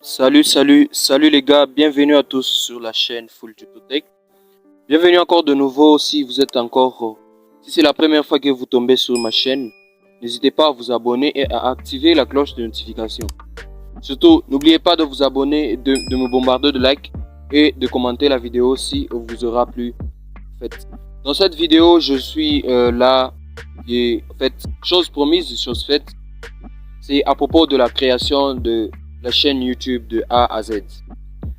Salut les gars, bienvenue à tous sur la chaîne Full Tuto Tech. Bienvenue encore de nouveau si vous êtes encore, si c'est la première fois que vous tombez sur ma chaîne, n'hésitez pas à vous abonner et à activer la cloche de notification. Surtout, n'oubliez pas de vous abonner, de me bombarder de likes et de commenter la vidéo si vous aura plu. Dans cette vidéo, je suis là et en fait, chose promise, chose faite, c'est à propos de la création de la chaîne YouTube de A à Z.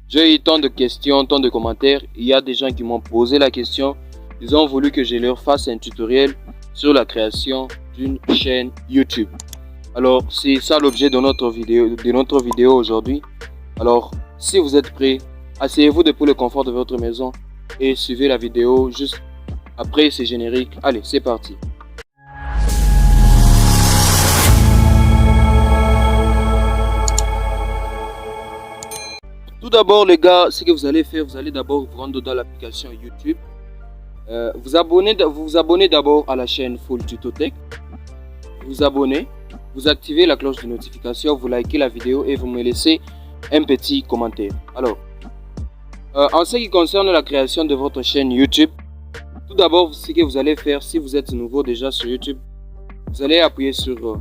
J'ai eu tant de questions, tant de commentaires. Il y a des gens qui m'ont posé la question. Ils ont voulu que je leur fasse un tutoriel sur la création d'une chaîne YouTube. Alors, c'est ça l'objet de notre vidéo aujourd'hui. Alors, si vous êtes prêts, asseyez-vous pour le confort de votre maison et suivez la vidéo juste après ces génériques. Allez, c'est parti. Tout d'abord les gars, ce que vous allez faire, vous allez d'abord vous rendre dans l'application YouTube. Vous vous abonnez d'abord à la chaîne Full Tuto Tech. Vous abonnez, vous activez la cloche de notification, vous likez la vidéo et vous me laissez un petit commentaire. Alors, en ce qui concerne la création de votre chaîne YouTube, tout d'abord ce que vous allez faire, si vous êtes nouveau déjà sur YouTube, vous allez appuyer sur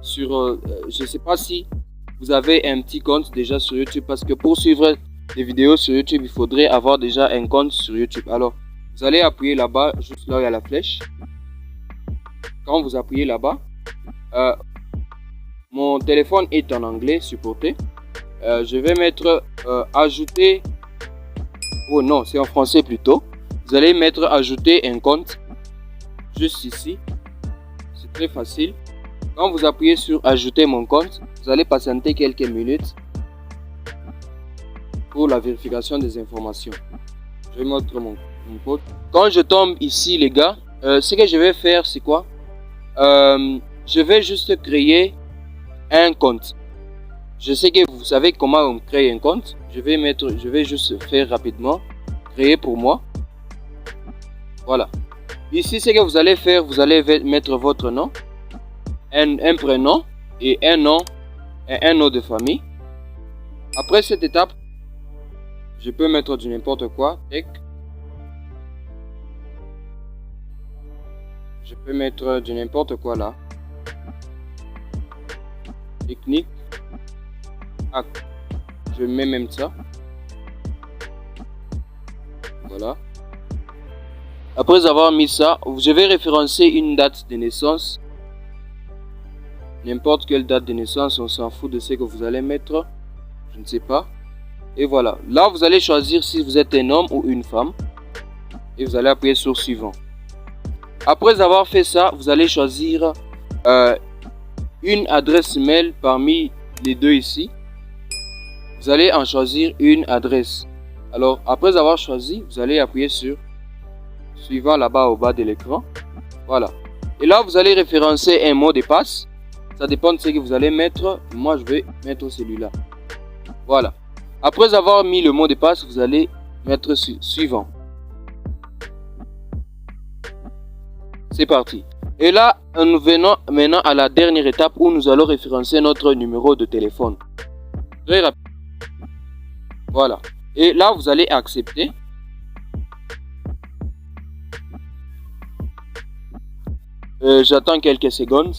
je ne sais pas si vous avez un petit compte déjà sur YouTube, parce que pour suivre des vidéos sur YouTube, il faudrait avoir déjà un compte sur YouTube. Alors, vous allez appuyer là-bas, juste là où il y a la flèche. Quand vous appuyez là-bas, mon téléphone est en anglais supporté. Je vais mettre ajouter. Oh non, c'est en français plutôt. Vous allez mettre ajouter un compte juste ici. C'est très facile. Quand vous appuyez sur ajouter mon compte, vous allez patienter quelques minutes pour la vérification des informations. Je vais mettre mon code. Quand je tombe ici les gars, ce que je vais faire c'est quoi? Je vais juste créer un compte. Je sais que vous savez comment on crée un compte. Je vais juste faire rapidement. Créer pour moi. Voilà. Ici ce que vous allez faire, vous allez mettre votre nom. Un prénom et un nom de famille. Après cette étape, je peux mettre du n'importe quoi. Je peux mettre du n'importe quoi là. Technique. Je mets même ça. Voilà. Après avoir mis ça, je vais référencer une date de naissance. N'importe quelle date de naissance, on s'en fout de ce que vous allez mettre. Je ne sais pas. Et voilà. Là, vous allez choisir si vous êtes un homme ou une femme. Et vous allez appuyer sur suivant. Après avoir fait ça, vous allez choisir une adresse mail parmi les deux ici. Vous allez en choisir une adresse. Alors, après avoir choisi, vous allez appuyer sur suivant là-bas au bas de l'écran. Voilà. Et là, vous allez référencer un mot de passe. Ça dépend de ce que vous allez mettre. Moi, je vais mettre celui-là. Voilà. Après avoir mis le mot de passe, vous allez mettre suivant. C'est parti. Et là, nous venons maintenant à la dernière étape où nous allons référencer notre numéro de téléphone. Très rapide. Voilà. Et là, vous allez accepter. J'attends quelques secondes.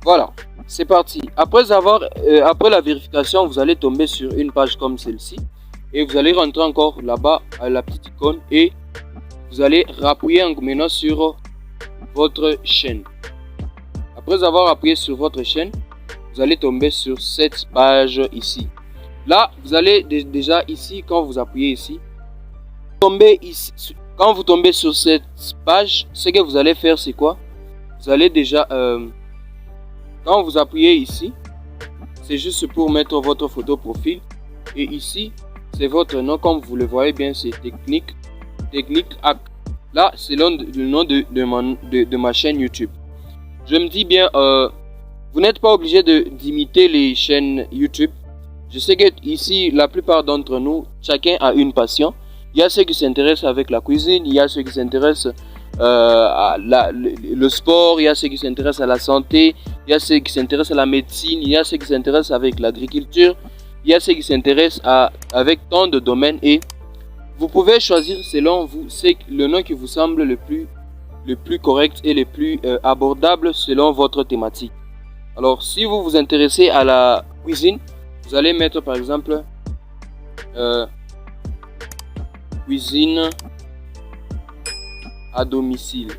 Voilà, c'est parti. Après la vérification, vous allez tomber sur une page comme celle-ci. Et vous allez rentrer encore là-bas à la petite icône. Et vous allez appuyer maintenant sur votre chaîne. Après avoir appuyé sur votre chaîne, vous allez tomber sur cette page ici. Là, vous allez déjà ici, quand vous appuyez ici, quand vous tombez sur cette page, ce que vous allez faire, c'est quoi? Vous allez déjà... quand vous appuyez ici, c'est juste pour mettre votre photo profil. Et ici, c'est votre nom. Comme vous le voyez bien, c'est technique hack. Là, c'est le nom de ma chaîne YouTube. Je me dis bien, vous n'êtes pas obligé d'imiter les chaînes YouTube. Je sais que ici, la plupart d'entre nous, chacun a une passion. Il y a ceux qui s'intéressent avec la cuisine, il y a ceux qui s'intéressent le sport, il y a ceux qui s'intéressent à la santé, il y a ceux qui s'intéressent à la médecine, il y a ceux qui s'intéressent avec l'agriculture, il y a ceux qui s'intéressent avec tant de domaines, et vous pouvez choisir selon vous le nom qui vous semble le plus correct et le plus abordable selon votre thématique. Alors, si vous vous intéressez à la cuisine, vous allez mettre par exemple cuisine à domicile.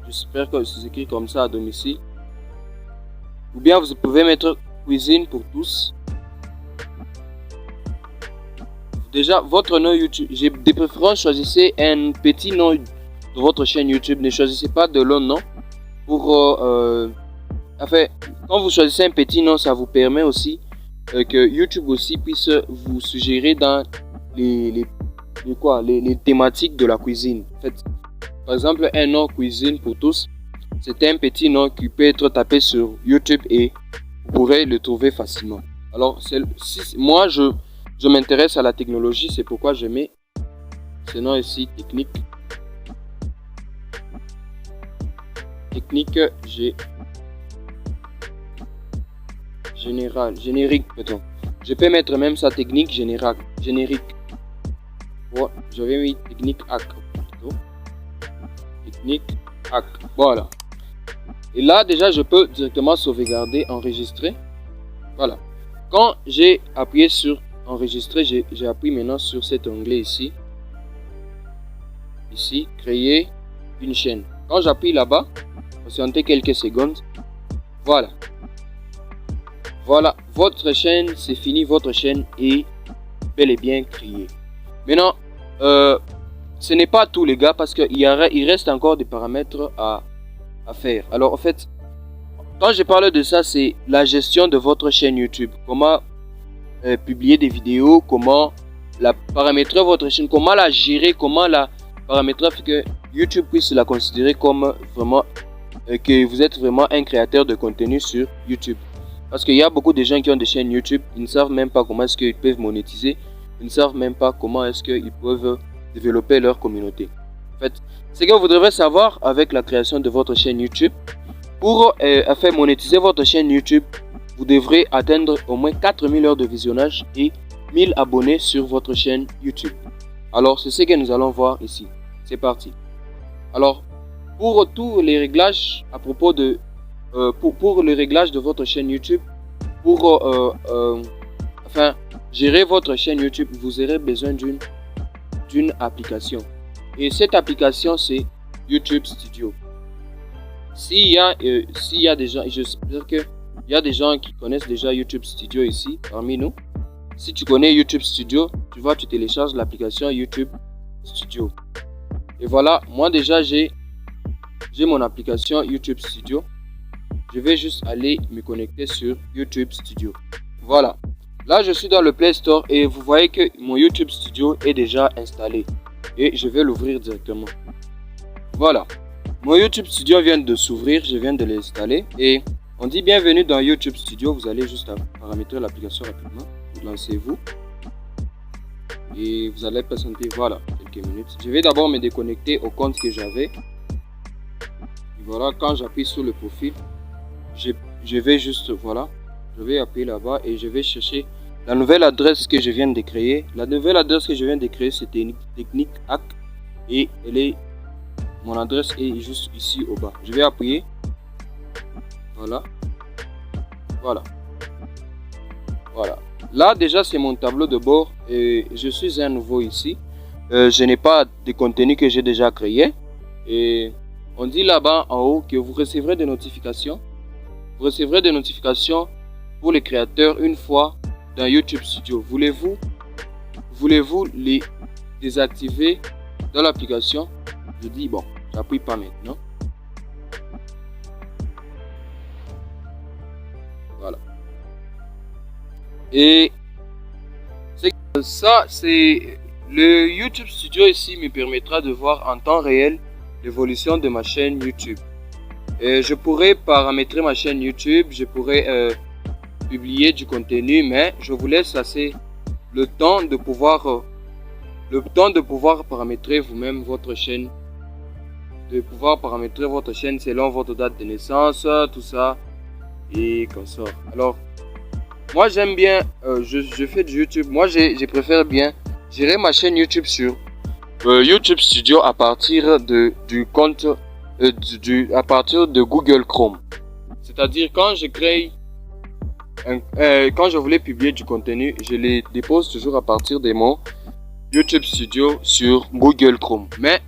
J'espère que c'est écrit comme ça, à domicile. Ou bien vous pouvez mettre cuisine pour tous. Déjà, votre nom YouTube, de préférence, choisissez un petit nom de votre chaîne YouTube. Ne choisissez pas de long nom. Enfin, quand vous choisissez un petit nom, ça vous permet aussi que YouTube aussi puisse vous suggérer dans les thématiques de la cuisine. En fait, par exemple, un nom cuisine pour tous, c'est un petit nom qui peut être tapé sur YouTube et vous pourrez le trouver facilement. Alors, moi, je m'intéresse à la technologie, c'est pourquoi je mets ce nom ici, technique générique, pardon. Je peux mettre même ça, technique générique. Ouais, j'avais mis technique hack. Technique hack. Voilà. Et là, déjà, je peux directement sauvegarder, enregistrer. Voilà. Quand j'ai appuyé sur enregistrer, j'ai appuyé maintenant sur cet onglet ici. Ici, créer une chaîne. Quand j'appuie là-bas, patientez quelques secondes. Voilà. Voilà, votre chaîne, c'est fini. Votre chaîne est bel et bien créée. Maintenant, ce n'est pas tout les gars, parce qu'il reste encore des paramètres à faire. Alors en fait, quand je parle de ça, c'est la gestion de votre chaîne YouTube. Comment publier des vidéos, comment la paramétrer votre chaîne, comment la gérer, comment la paramétrer pour que YouTube puisse la considérer comme vraiment que vous êtes vraiment un créateur de contenu sur YouTube. Parce qu'il y a beaucoup de gens qui ont des chaînes YouTube, ils ne savent même pas comment est-ce qu'ils peuvent monétiser, ils ne savent même pas comment est-ce qu'ils peuvent développer leur communauté. En fait, ce que vous devrez savoir avec la création de votre chaîne YouTube, pour faire monétiser votre chaîne YouTube, vous devrez atteindre au moins 4000 heures de visionnage et 1000 abonnés sur votre chaîne YouTube. Alors, c'est ce que nous allons voir ici. C'est parti. Alors, pour tous les réglages à propos de pour le réglage de votre chaîne YouTube, pour gérer votre chaîne YouTube, vous aurez besoin d'une application. Et cette application, c'est YouTube Studio. S'il y a des gens, j'espère qu'il y a des gens qui connaissent déjà YouTube Studio ici parmi nous. Si tu connais YouTube Studio, tu télécharges l'application YouTube Studio. Et voilà, moi déjà j'ai mon application YouTube Studio. Je vais juste aller me connecter sur YouTube Studio. Voilà. Là, je suis dans le Play Store et vous voyez que mon YouTube Studio est déjà installé. Et je vais l'ouvrir directement. Voilà. Mon YouTube Studio vient de s'ouvrir. Je viens de l'installer. Et on dit bienvenue dans YouTube Studio. Vous allez juste paramétrer l'application rapidement. Vous lancez-vous. Et vous allez patienter, voilà, quelques minutes. Je vais d'abord me déconnecter au compte que j'avais. Voilà, quand j'appuie sur le profil, je vais juste, voilà, je vais appuyer là-bas et je vais chercher la nouvelle adresse que je viens de créer. La nouvelle adresse que je viens de créer, c'est Technique Hack et mon adresse est juste ici au bas. Je vais appuyer, voilà, voilà. Là déjà c'est mon tableau de bord et je suis à nouveau ici. Je n'ai pas de contenu que j'ai déjà créé et on dit là-bas en haut que vous recevrez des notifications. Vous recevrez des notifications pour les créateurs une fois dans YouTube Studio. Voulez-vous les désactiver dans l'application? Je dis bon, j'appuie pas maintenant. Voilà. Et ça, c'est le YouTube Studio ici me permettra de voir en temps réel l'évolution de ma chaîne YouTube. Et je pourrais paramétrer ma chaîne YouTube, je pourrais publier du contenu, mais je vous laisse assez le temps de pouvoir le temps de pouvoir paramétrer vous-même votre chaîne, selon votre date de naissance, tout ça et comme ça. Alors moi j'aime bien, je fais du YouTube. Moi je préfère bien gérer ma chaîne YouTube sur YouTube Studio à partir du compte à partir de Google Chrome. C'est-à-dire quand je crée quand je voulais publier du contenu, je les dépose toujours à partir de mon YouTube Studio sur Google Chrome. Mais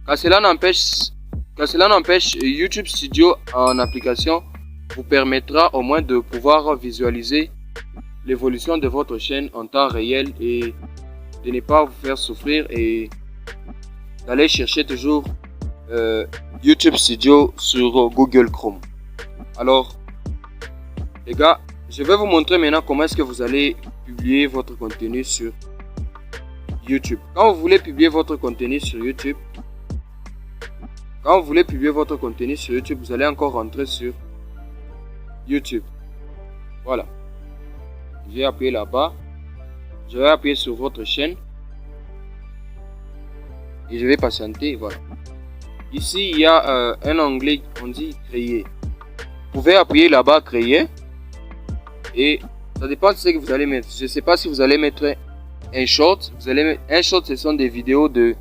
quand cela n'empêche, YouTube Studio en application vous permettra au moins de pouvoir visualiser l'évolution de votre chaîne en temps réel et de ne pas vous faire souffrir et d'aller chercher toujours YouTube Studio sur Google Chrome. Alors les gars, je vais vous montrer maintenant comment est-ce que vous allez publier votre contenu sur YouTube. Quand vous voulez publier votre contenu sur YouTube, vous allez encore rentrer sur YouTube. Voilà. Je vais appuyer là-bas. Je vais appuyer sur votre chaîne. Et je vais patienter. Voilà. Ici, il y a un onglet, on dit créer. Vous pouvez appuyer là-bas, créer. Et ça dépend de ce que vous allez mettre. Je ne sais pas si vous allez mettre un short. Un short, ce sont des vidéos de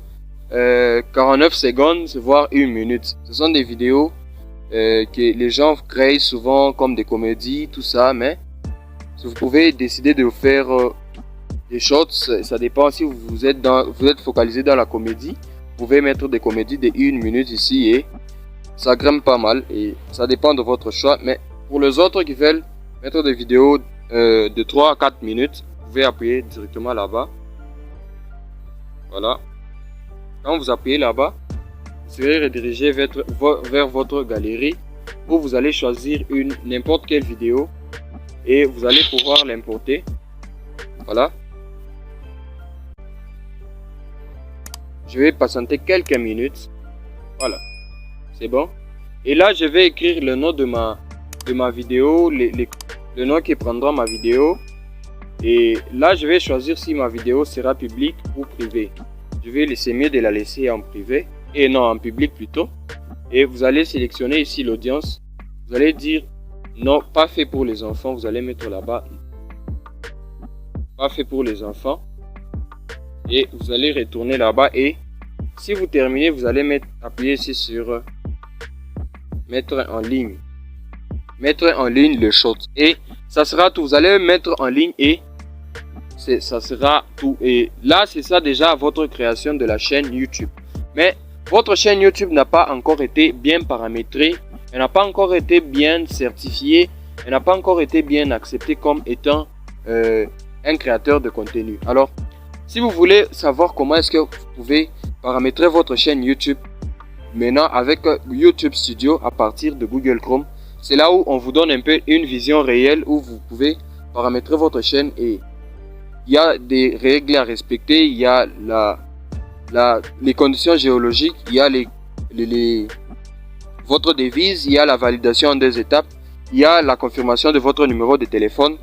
49 secondes, voire 1 minute. Ce sont des vidéos que les gens créent souvent comme des comédies, tout ça. Mais vous pouvez décider de faire des shorts. Ça dépend si vous êtes focalisé dans la comédie. Vous pouvez mettre des comédies de 1 minute ici et ça grimpe pas mal. Et ça dépend de votre choix. Mais pour les autres qui veulent mettre des vidéos de 3 à 4 minutes, vous pouvez appuyer directement là-bas. Voilà. Quand vous appuyez là-bas, vous serez redirigé vers votre galerie où vous allez choisir n'importe quelle vidéo et vous allez pouvoir l'importer. Voilà. Je vais patienter quelques minutes. Voilà. C'est bon. Et là, je vais écrire le nom de ma vidéo, le nom qui prendra ma vidéo. Et là, je vais choisir si ma vidéo sera publique ou privée. Je vais laisser mieux de la laisser en privé. Et non, en public plutôt. Et vous allez sélectionner ici l'audience. Vous allez dire non, pas fait pour les enfants. Vous allez mettre là-bas pas fait pour les enfants. Et vous allez retourner là-bas. Et si vous terminez, vous allez appuyer ici sur mettre en ligne. Mettre en ligne le short. Et ça sera tout. Vous allez mettre en ligne et ça sera tout. Et là, c'est ça déjà votre création de la chaîne YouTube. Mais votre chaîne YouTube n'a pas encore été bien paramétrée. Elle n'a pas encore été bien certifiée. Elle n'a pas encore été bien acceptée comme étant un créateur de contenu. Alors, si vous voulez savoir comment est-ce que vous pouvez paramétrer votre chaîne YouTube maintenant avec YouTube Studio à partir de Google Chrome, c'est là où on vous donne un peu une vision réelle où vous pouvez paramétrer votre chaîne et il y a des règles à respecter, il y a les conditions géologiques, il y a votre devise, il y a la validation en 2 étapes, il y a la confirmation de votre numéro de téléphone,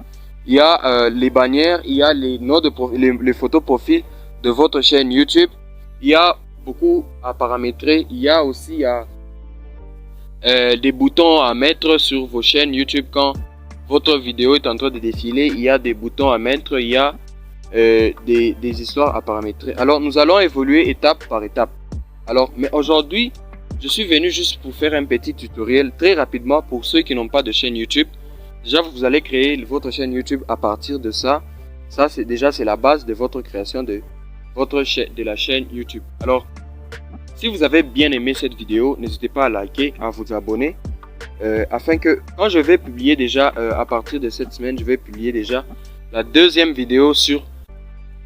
il y a les bannières, il y a les noms de les photos profil de votre chaîne YouTube, il y a beaucoup à paramétrer, il y a aussi des boutons à mettre sur vos chaînes YouTube quand votre vidéo est en train de défiler, il y a des boutons à mettre, il y a des histoires à paramétrer. Alors nous allons évoluer étape par étape. Alors mais aujourd'hui je suis venu juste pour faire un petit tutoriel très rapidement pour ceux qui n'ont pas de chaîne YouTube. Déjà vous allez créer votre chaîne YouTube à partir de ça. Ça c'est la base de votre création de la chaîne YouTube. Alors si vous avez bien aimé cette vidéo, n'hésitez pas à liker, à vous abonner afin que quand je vais publier déjà à partir de cette semaine, je vais publier déjà la 2e vidéo sur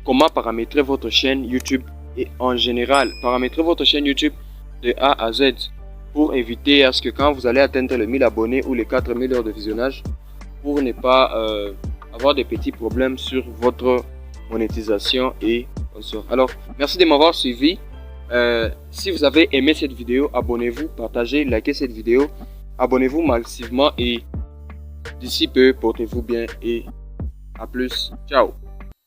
comment paramétrer votre chaîne YouTube et en général paramétrer votre chaîne YouTube de A à Z pour éviter à ce que quand vous allez atteindre les 1000 abonnés ou les 4000 heures de visionnage, pour ne pas avoir des petits problèmes sur votre monétisation et consort. Alors merci de m'avoir suivi. Si vous avez aimé cette vidéo, abonnez-vous, partagez, likez cette vidéo, abonnez-vous massivement et d'ici peu, portez-vous bien et à plus. Ciao.